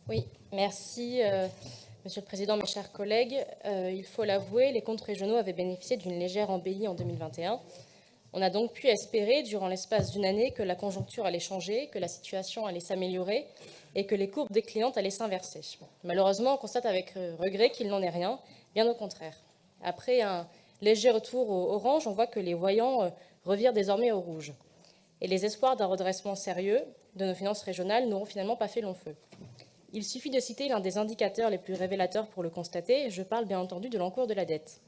Oui, merci, Monsieur le Président, mes chers collègues. Il faut l'avouer, les comptes régionaux avaient bénéficié d'une légère embellie en 2021. On a donc pu espérer, durant l'espace d'une année, que la conjoncture allait changer, que la situation allait s'améliorer et que les courbes déclinantes allaient s'inverser. Malheureusement, on constate avec regret qu'il n'en est rien, bien au contraire. Après un léger retour au orange, on voit que les voyants revirent désormais au rouge. Et les espoirs d'un redressement sérieux de nos finances régionales n'auront finalement pas fait long feu. Il suffit de citer l'un des indicateurs les plus révélateurs pour le constater, je parle bien entendu de l'encours de la dette.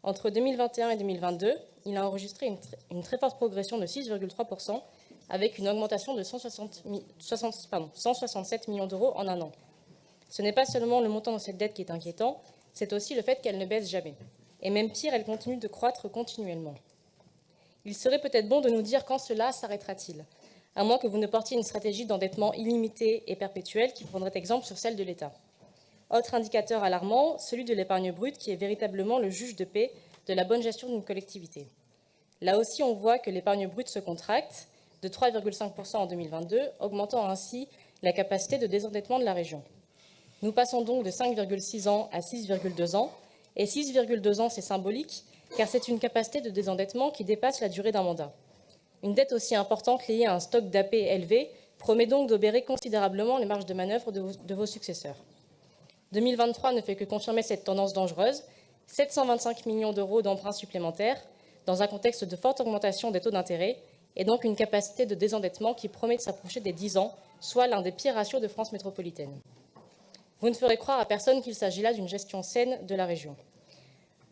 Entre 2021 et 2022, il a enregistré une très forte progression de 6,3%, avec une augmentation de 167 millions d'euros en un an. Ce n'est pas seulement le montant de cette dette qui est inquiétant, c'est aussi le fait qu'elle ne baisse jamais. Et même pire, elle continue de croître continuellement. Il serait peut-être bon de nous dire quand cela s'arrêtera-t-il, à moins que vous ne portiez une stratégie d'endettement illimitée et perpétuelle qui prendrait exemple sur celle de l'État. Autre indicateur alarmant, celui de l'épargne brute qui est véritablement le juge de paix de la bonne gestion d'une collectivité. Là aussi, on voit que l'épargne brute se contracte de 3,5% en 2022, augmentant ainsi la capacité de désendettement de la région. Nous passons donc de 5,6 ans à 6,2 ans, et 6,2 ans, c'est symbolique, car c'est une capacité de désendettement qui dépasse la durée d'un mandat. Une dette aussi importante liée à un stock d'AP élevé promet donc d'obérer considérablement les marges de manœuvre de vos successeurs. 2023 ne fait que confirmer cette tendance dangereuse, 725 millions d'euros d'emprunts supplémentaires, dans un contexte de forte augmentation des taux d'intérêt, et donc une capacité de désendettement qui promet de s'approcher des 10 ans, soit l'un des pires ratios de France métropolitaine. Vous ne ferez croire à personne qu'il s'agit là d'une gestion saine de la région.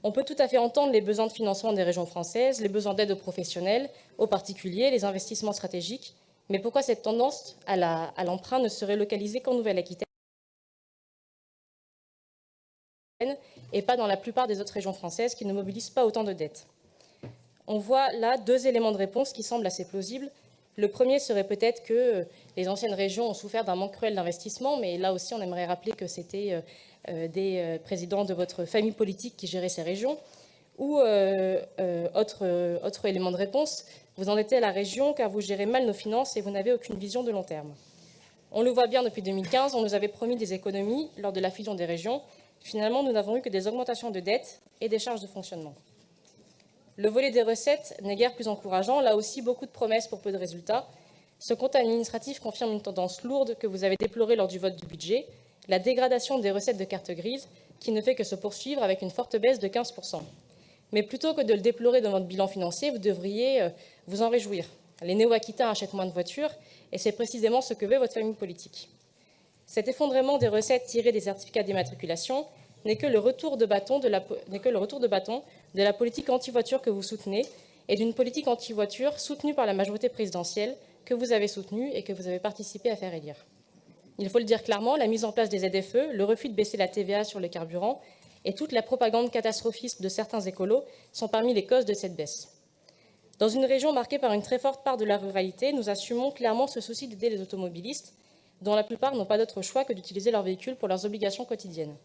On peut tout à fait entendre les besoins de financement des régions françaises, les besoins d'aide aux professionnels, aux particuliers, les investissements stratégiques, mais pourquoi cette tendance à l'emprunt ne serait localisée qu'en Nouvelle-Aquitaine et pas dans la plupart des autres régions françaises qui ne mobilisent pas autant de dettes? On voit là deux éléments de réponse qui semblent assez plausibles. Le premier serait peut-être que les anciennes régions ont souffert d'un manque cruel d'investissement, mais là aussi on aimerait rappeler que c'était des présidents de votre famille politique qui géraient ces régions. Ou autre élément de réponse, vous endettez la région car vous gérez mal nos finances et vous n'avez aucune vision de long terme. On le voit bien depuis 2015, on nous avait promis des économies lors de la fusion des régions. Finalement, nous n'avons eu que des augmentations de dettes et des charges de fonctionnement. Le volet des recettes n'est guère plus encourageant, là aussi beaucoup de promesses pour peu de résultats. Ce compte administratif confirme une tendance lourde que vous avez déplorée lors du vote du budget, la dégradation des recettes de carte grise, qui ne fait que se poursuivre avec une forte baisse de 15%. Mais plutôt que de le déplorer dans votre bilan financier, vous devriez vous en réjouir. Les néo-aquitains achètent moins de voitures, et c'est précisément ce que veut votre famille politique. Cet effondrement des recettes tirées des certificats d'immatriculation n'est que le retour de bâton de la politique anti-voiture que vous soutenez, et d'une politique anti-voiture soutenue par la majorité présidentielle, que vous avez soutenue et que vous avez participé à faire élire. Il faut le dire clairement, la mise en place des ZFE, le refus de baisser la TVA sur les carburants et toute la propagande catastrophiste de certains écolos sont parmi les causes de cette baisse. Dans une région marquée par une très forte part de la ruralité, nous assumons clairement ce souci d'aider les automobilistes, dont la plupart n'ont pas d'autre choix que d'utiliser leur véhicule pour leurs obligations quotidiennes.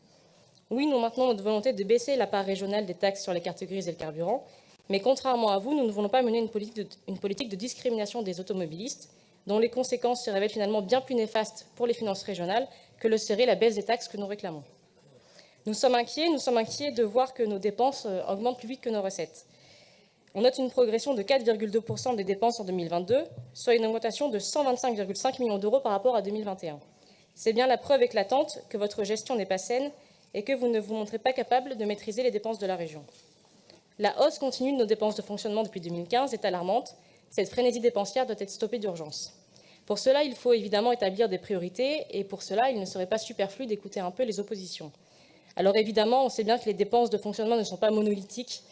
Oui, nous maintenons notre volonté de baisser la part régionale des taxes sur les cartes grises et le carburant, mais contrairement à vous, nous ne voulons pas mener une politique de discrimination des automobilistes, dont les conséquences se révèlent finalement bien plus néfastes pour les finances régionales que le serait la baisse des taxes que nous réclamons. Nous sommes inquiets de voir que nos dépenses augmentent plus vite que nos recettes. On note une progression de 4,2% des dépenses en 2022, soit une augmentation de 125,5 millions d'euros par rapport à 2021. C'est bien la preuve éclatante que votre gestion n'est pas saine et que vous ne vous montrez pas capable de maîtriser les dépenses de la région. La hausse continue de nos dépenses de fonctionnement depuis 2015 est alarmante. Cette frénésie dépensière doit être stoppée d'urgence. Pour cela, il faut évidemment établir des priorités et pour cela, il ne serait pas superflu d'écouter un peu les oppositions. Alors évidemment, on sait bien que les dépenses de fonctionnement ne sont pas monolithiques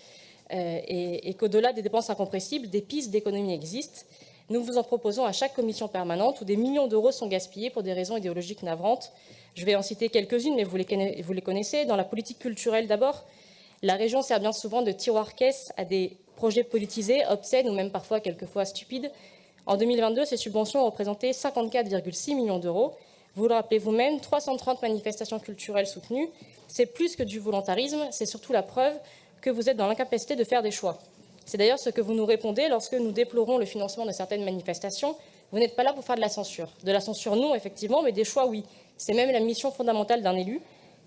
et qu'au-delà des dépenses incompressibles, des pistes d'économie existent. Nous vous en proposons à chaque commission permanente où des millions d'euros sont gaspillés pour des raisons idéologiques navrantes. Je vais en citer quelques-unes, mais vous les connaissez. Dans la politique culturelle d'abord, la région sert bien souvent de tiroir-caisse à des projets politisés, obscènes ou même parfois quelquefois stupides. En 2022, ces subventions ont représenté 54,6 millions d'euros. Vous le rappelez vous-même, 330 manifestations culturelles soutenues. C'est plus que du volontarisme, c'est surtout la preuve que vous êtes dans l'incapacité de faire des choix. C'est d'ailleurs ce que vous nous répondez lorsque nous déplorons le financement de certaines manifestations, Vous n'êtes pas là pour faire de la censure. De la censure, non, effectivement, mais des choix, oui. C'est même la mission fondamentale d'un élu.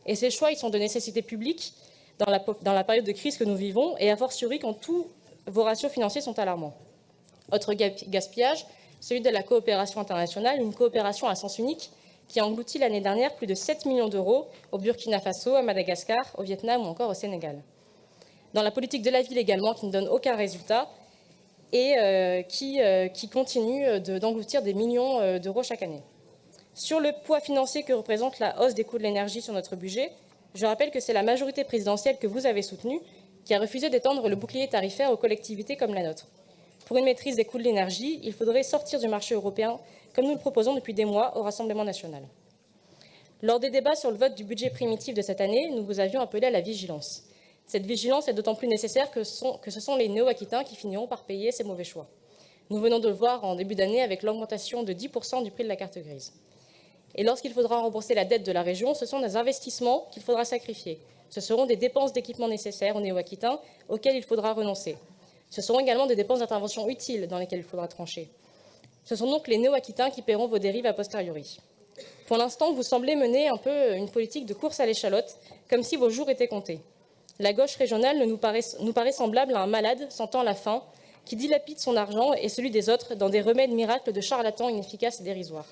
Et ces choix, ils sont de nécessité publique dans la période de crise que nous vivons, et a fortiori quand tous vos ratios financiers sont alarmants. Autre gaspillage, celui de la coopération internationale, une coopération à sens unique qui a englouti l'année dernière plus de 7 millions d'euros au Burkina Faso, à Madagascar, au Vietnam ou encore au Sénégal. Dans la politique de la ville également, qui ne donne aucun résultat et qui continue d'engloutir des millions d'euros chaque année. Sur le poids financier que représente la hausse des coûts de l'énergie sur notre budget, je rappelle que c'est la majorité présidentielle que vous avez soutenue qui a refusé d'étendre le bouclier tarifaire aux collectivités comme la nôtre. Pour une maîtrise des coûts de l'énergie, il faudrait sortir du marché européen, comme nous le proposons depuis des mois au Rassemblement national. Lors des débats sur le vote du budget primitif de cette année, nous vous avions appelé à la vigilance. Cette vigilance est d'autant plus nécessaire que ce sont les néo-aquitains qui finiront par payer ces mauvais choix. Nous venons de le voir en début d'année avec l'augmentation de 10% du prix de la carte grise. Et lorsqu'il faudra rembourser la dette de la région, ce sont des investissements qu'il faudra sacrifier. Ce seront des dépenses d'équipement nécessaires aux néo-aquitains auxquelles il faudra renoncer. Ce seront également des dépenses d'intervention utiles dans lesquelles il faudra trancher. Ce sont donc les néo-aquitains qui paieront vos dérives a posteriori. Pour l'instant, vous semblez mener un peu une politique de course à l'échalote, comme si vos jours étaient comptés. La gauche régionale nous paraît semblable à un malade sentant la faim, qui dilapide son argent et celui des autres dans des remèdes miracles de charlatans inefficaces et dérisoires.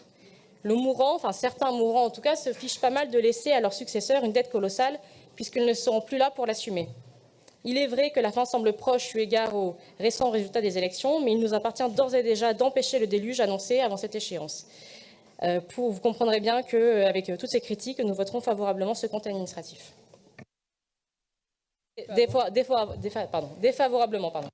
Le mourant, enfin certains mourants en tout cas, se fichent pas mal de laisser à leurs successeurs une dette colossale, puisqu'ils ne seront plus là pour l'assumer. Il est vrai que la fin semble proche eu égard aux récents résultats des élections, mais il nous appartient d'ores et déjà d'empêcher le déluge annoncé avant cette échéance. Vous comprendrez bien qu'avec toutes ces critiques, nous voterons favorablement ce compte administratif. Défavorablement, pardon.